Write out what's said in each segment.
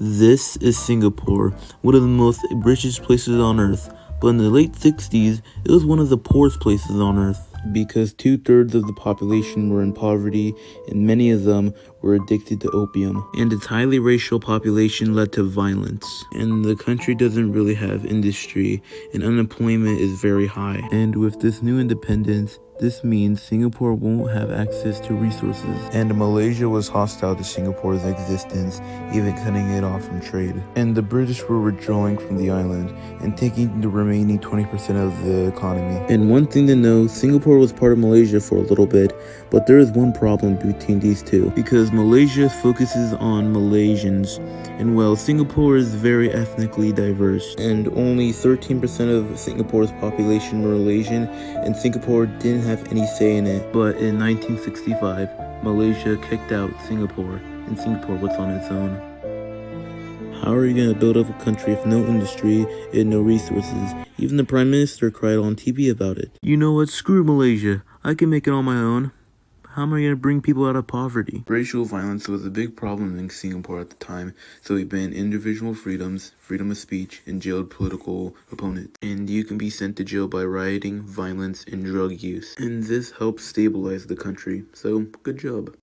This is Singapore, one of the most richest places on earth, but in the late 60s, it was one of the poorest places on earth because 2/3 of the population were in poverty and many of them were addicted to opium. And its highly racial population led to violence. And the country doesn't really have industry and unemployment is very high. And with this new independence, this means Singapore won't have access to resources. And Malaysia was hostile to Singapore's existence, even cutting it off from trade. And the British were withdrawing from the island and taking the remaining 20% of the economy. And one thing to know, Singapore was part of Malaysia for a little bit, but there is one problem between these two. Because Malaysia focuses on Malaysians, and well, Singapore is very ethnically diverse, and only 13% of Singapore's population were Malaysian, and Singapore didn't have any say in it. But in 1965, Malaysia kicked out Singapore, and Singapore was on its own. How are you going to build up a country with no industry and no resources? Even the Prime Minister cried on TV about it. You know what? Screw Malaysia. I can make it on my own. How am I going to bring people out of poverty? Racial violence was a big problem in Singapore at the time, so he banned individual freedoms, freedom of speech, and jailed political opponents. And you can be sent to jail by rioting, violence, and drug use. And this helped stabilize the country, so good job.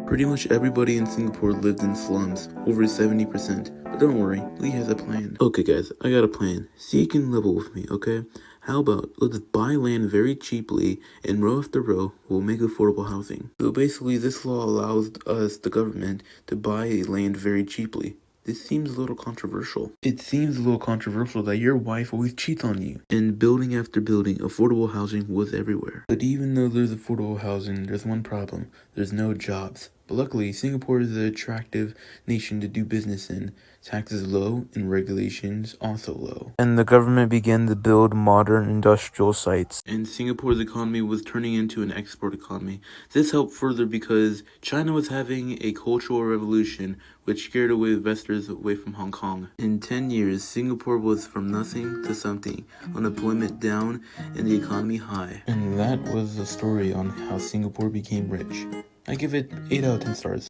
Pretty much everybody in Singapore lived in slums, over 70%. But don't worry, Lee has a plan. Okay guys, I got a plan. See you can level with me, okay? How about let's buy land very cheaply and row after row we'll make affordable housing. So basically this law allows us, the government, to buy land very cheaply. This seems a little controversial. It seems a little controversial that your wife always cheats on you. And building after building, affordable housing was everywhere. But even though there's affordable housing, there's one problem. There's no jobs. But luckily, Singapore is an attractive nation to do business in. Taxes low and regulations also low. And the government began to build modern industrial sites. And Singapore's economy was turning into an export economy. This helped further because China was having a cultural revolution which scared away investors away from Hong Kong. In 10 years, Singapore was from nothing to something, unemployment down, and the economy high. And that was the story on how Singapore became rich. I give it 8 out of 10 stars.